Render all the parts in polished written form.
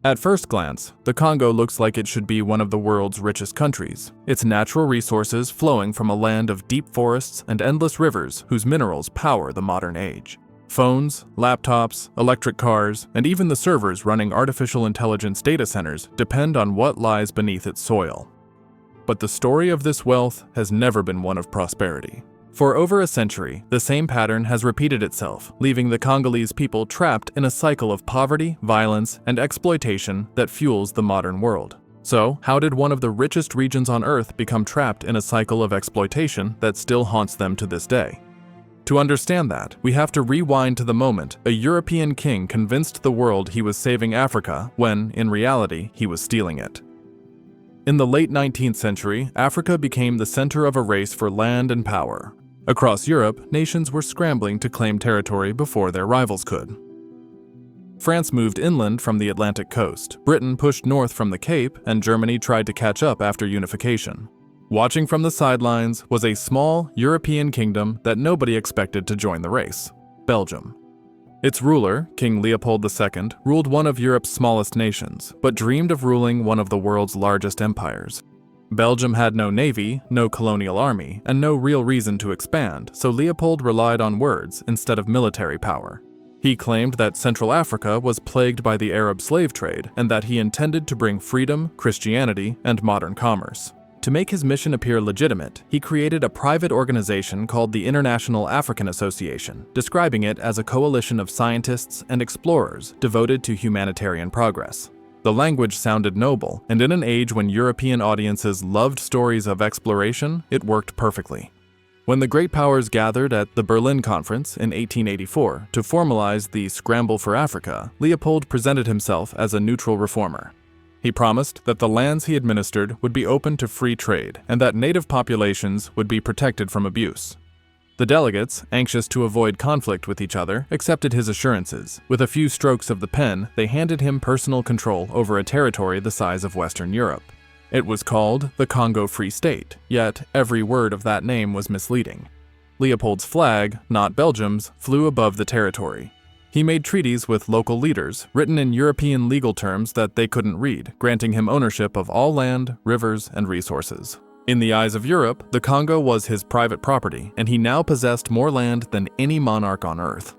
At first glance, the Congo looks like it should be one of the world's richest countries, its natural resources flowing from a land of deep forests and endless rivers whose minerals power the modern age. Phones, laptops, electric cars, and even the servers running artificial intelligence data centers depend on what lies beneath its soil. But the story of this wealth has never been one of prosperity. For over a century, the same pattern has repeated itself, leaving the Congolese people trapped in a cycle of poverty, violence, and exploitation that fuels the modern world. So, how did one of the richest regions on Earth become trapped in a cycle of exploitation that still haunts them to this day? To understand that, we have to rewind to the moment a European king convinced the world he was saving Africa when, in reality, he was stealing it. In the late 19th century, Africa became the center of a race for land and power. Across Europe, nations were scrambling to claim territory before their rivals could. France moved inland from the Atlantic coast, Britain pushed north from the Cape, and Germany tried to catch up after unification. Watching from the sidelines was a small European kingdom that nobody expected to join the race: Belgium. Its ruler, King Leopold II, ruled one of Europe's smallest nations, but dreamed of ruling one of the world's largest empires. Belgium had no navy, no colonial army, and no real reason to expand, so Leopold relied on words instead of military power. He claimed that Central Africa was plagued by the Arab slave trade and that he intended to bring freedom, Christianity, and modern commerce. To make his mission appear legitimate, he created a private organization called the International African Association, describing it as a coalition of scientists and explorers devoted to humanitarian progress. The language sounded noble, and in an age when European audiences loved stories of exploration, it worked perfectly. When the great powers gathered at the Berlin Conference in 1884 to formalize the Scramble for Africa, Leopold presented himself as a neutral reformer. He promised that the lands he administered would be open to free trade and that native populations would be protected from abuse. The delegates, anxious to avoid conflict with each other, accepted his assurances. With a few strokes of the pen, they handed him personal control over a territory the size of Western Europe. It was called the Congo Free State, yet every word of that name was misleading. Leopold's flag, not Belgium's, flew above the territory. He made treaties with local leaders, written in European legal terms that they couldn't read, granting him ownership of all land, rivers, and resources. In the eyes of Europe, the Congo was his private property, and he now possessed more land than any monarch on Earth.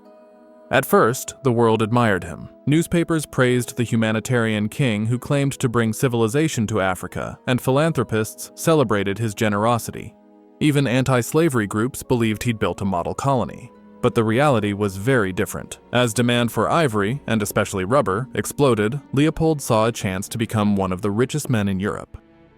At first, the world admired him. Newspapers praised the humanitarian king who claimed to bring civilization to Africa, and philanthropists celebrated his generosity. Even anti-slavery groups believed he'd built a model colony. But the reality was very different. As demand for ivory, and especially rubber, exploded, Leopold saw a chance to become one of the richest men in Europe.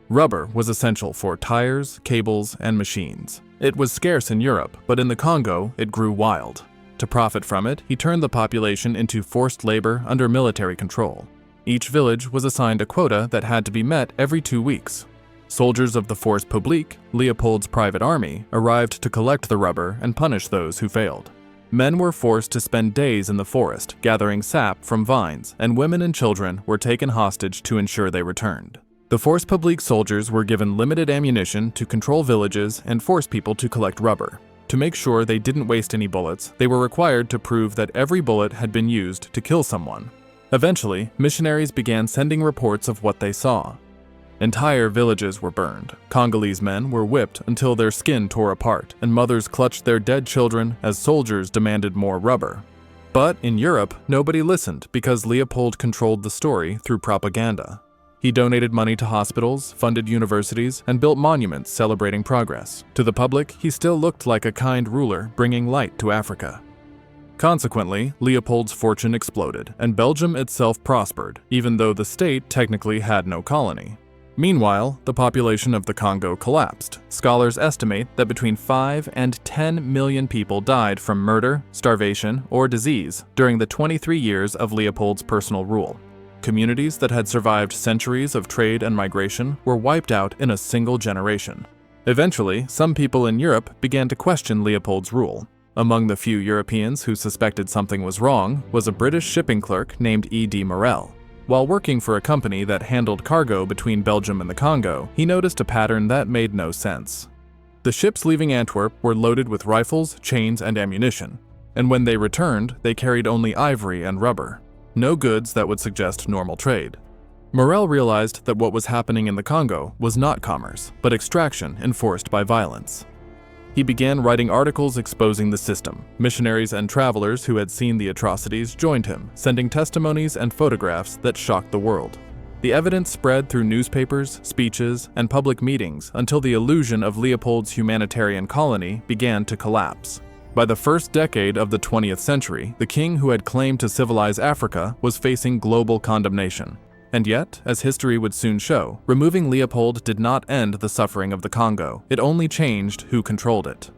Rubber was essential for tires, cables, and machines. It was scarce in Europe, but in the Congo, it grew wild. To profit from it, he turned the population into forced labor under military control. Each village was assigned a quota that had to be met every 2 weeks. Soldiers of the Force Publique, Leopold's private army, arrived to collect the rubber and punish those who failed. Men were forced to spend days in the forest gathering sap from vines, and women and children were taken hostage to ensure they returned. The Force Publique soldiers were given limited ammunition to control villages and force people to collect rubber. To make sure they didn't waste any bullets, they were required to prove that every bullet had been used to kill someone. Eventually, missionaries began sending reports of what they saw. Entire villages were burned. Congolese men were whipped until their skin tore apart, and mothers clutched their dead children as soldiers demanded more rubber. But in Europe, nobody listened because Leopold controlled the story through propaganda. He donated money to hospitals, funded universities, and built monuments celebrating progress. To the public, he still looked like a kind ruler bringing light to Africa. Consequently, Leopold's fortune exploded, and Belgium itself prospered, even though the state technically had no colony. Meanwhile, the population of the Congo collapsed. Scholars estimate that between 5 and 10 million people died from murder, starvation, or disease during the 23 years of Leopold's personal rule. Communities that had survived centuries of trade and migration were wiped out in a single generation. Eventually, some people in Europe began to question Leopold's rule. Among the few Europeans who suspected something was wrong was a British shipping clerk named E.D. Morel. While working for a company that handled cargo between Belgium and the Congo, he noticed a pattern that made no sense. The ships leaving Antwerp were loaded with rifles, chains, and ammunition, and when they returned, they carried only ivory and rubber. no goods that would suggest normal trade. Morel realized that what was happening in the Congo was not commerce, but extraction enforced by violence. He began writing articles exposing the system. Missionaries and travelers who had seen the atrocities joined him, sending testimonies and photographs that shocked the world. The evidence spread through newspapers, speeches, and public meetings until the illusion of Leopold's humanitarian colony began to collapse. By the first decade of the 20th century, the king who had claimed to civilize Africa was facing global condemnation. And yet, as history would soon show, removing Leopold did not end the suffering of the Congo. It only changed who controlled it.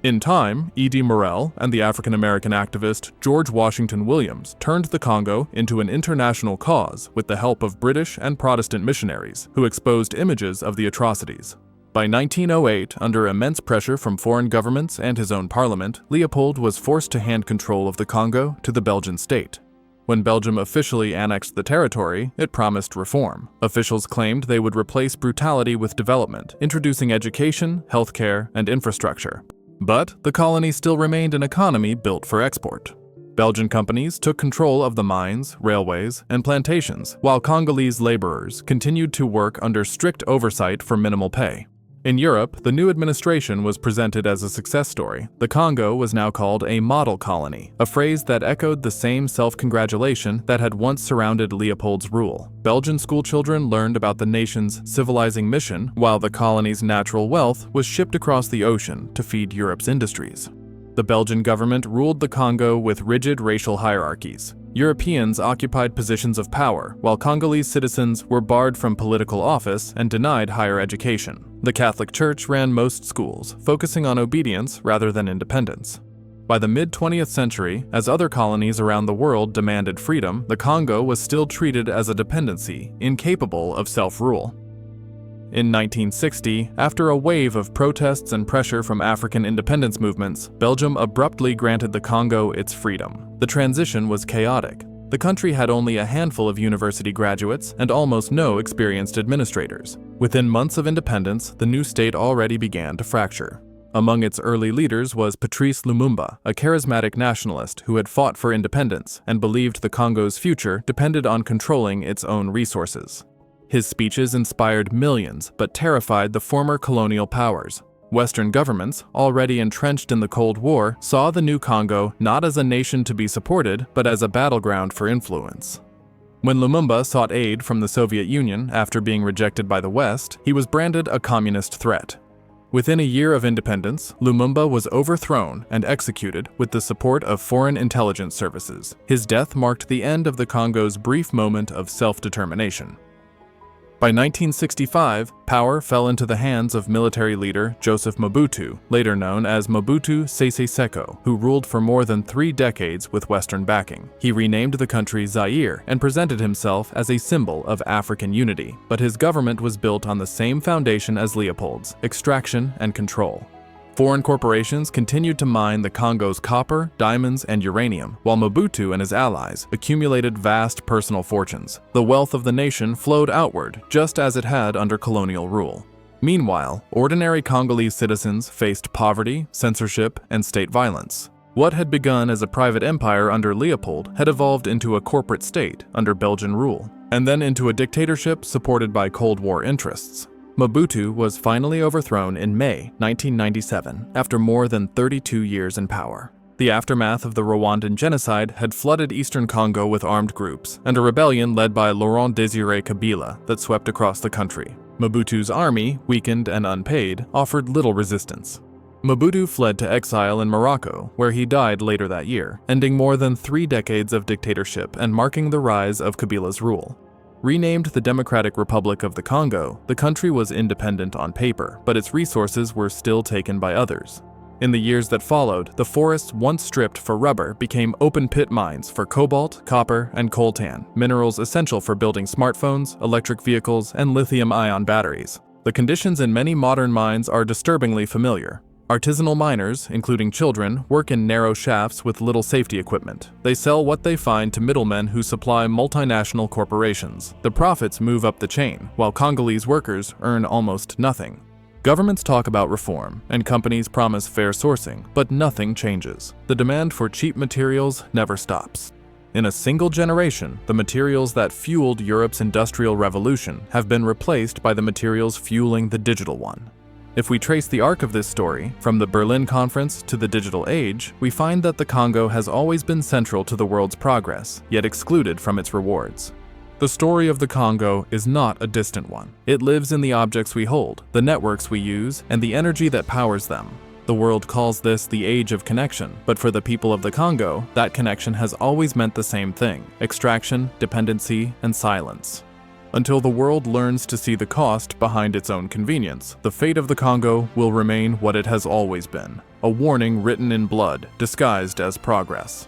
In time, E.D. Morel and the African-American activist George Washington Williams turned the Congo into an international cause with the help of British and Protestant missionaries who exposed images of the atrocities. By 1908, under immense pressure from foreign governments and his own parliament, Leopold was forced to hand control of the Congo to the Belgian state. When Belgium officially annexed the territory, it promised reform. Officials claimed they would replace brutality with development, introducing education, healthcare, and infrastructure. But the colony still remained an economy built for export. Belgian companies took control of the mines, railways, and plantations, while Congolese laborers continued to work under strict oversight for minimal pay. In Europe, the new administration was presented as a success story. The Congo was now called a model colony, a phrase that echoed the same self-congratulation that had once surrounded Leopold's rule. Belgian schoolchildren learned about the nation's civilizing mission, while the colony's natural wealth was shipped across the ocean to feed Europe's industries. The Belgian government ruled the Congo with rigid racial hierarchies. Europeans occupied positions of power, while Congolese citizens were barred from political office and denied higher education. The Catholic Church ran most schools, focusing on obedience rather than independence. By the mid-20th century, as other colonies around the world demanded freedom, the Congo was still treated as a dependency, incapable of self-rule. In 1960, after a wave of protests and pressure from African independence movements, Belgium abruptly granted the Congo its freedom. The transition was chaotic. The country had only a handful of university graduates and almost no experienced administrators. Within months of independence, the new state already began to fracture. Among its early leaders was Patrice Lumumba, a charismatic nationalist who had fought for independence and believed the Congo's future depended on controlling its own resources. His speeches inspired millions, but terrified the former colonial powers. Western governments, already entrenched in the Cold War, saw the new Congo not as a nation to be supported, but as a battleground for influence. When Lumumba sought aid from the Soviet Union after being rejected by the West, he was branded a communist threat. Within a year of independence, Lumumba was overthrown and executed with the support of foreign intelligence services. His death marked the end of the Congo's brief moment of self-determination. By 1965, power fell into the hands of military leader Joseph Mobutu, later known as Mobutu Sese Seko, who ruled for more than 3 decades with Western backing. He renamed the country Zaire and presented himself as a symbol of African unity, but his government was built on the same foundation as Leopold's: extraction and control. Foreign corporations continued to mine the Congo's copper, diamonds, and uranium, while Mobutu and his allies accumulated vast personal fortunes. The wealth of the nation flowed outward, just as it had under colonial rule. Meanwhile, ordinary Congolese citizens faced poverty, censorship, and state violence. What had begun as a private empire under Leopold had evolved into a corporate state under Belgian rule, and then into a dictatorship supported by Cold War interests. Mobutu was finally overthrown in May 1997 after more than 32 years in power. The aftermath of the Rwandan genocide had flooded eastern Congo with armed groups, and a rebellion led by Laurent Désiré Kabila that swept across the country. Mobutu's army, weakened and unpaid, offered little resistance. Mobutu fled to exile in Morocco, where he died later that year, ending more than 3 decades of dictatorship and marking the rise of Kabila's rule. Renamed the Democratic Republic of the Congo, the country was independent on paper, but its resources were still taken by others. In the years that followed, the forests once stripped for rubber became open-pit mines for cobalt, copper, and coltan, minerals essential for building smartphones, electric vehicles, and lithium-ion batteries. The conditions in many modern mines are disturbingly familiar. Artisanal miners, including children, work in narrow shafts with little safety equipment. They sell what they find to middlemen who supply multinational corporations. The profits move up the chain, while Congolese workers earn almost nothing. Governments talk about reform, and companies promise fair sourcing, but nothing changes. The demand for cheap materials never stops. In a single generation, the materials that fueled Europe's industrial revolution have been replaced by the materials fueling the digital one. If we trace the arc of this story, from the Berlin Conference to the digital age, we find that the Congo has always been central to the world's progress, yet excluded from its rewards. The story of the Congo is not a distant one. It lives in the objects we hold, the networks we use, and the energy that powers them. The world calls this the age of connection, but for the people of the Congo, that connection has always meant the same thing: extraction, dependency, and silence. Until the world learns to see the cost behind its own convenience, the fate of the Congo will remain what it has always been: a warning written in blood, disguised as progress.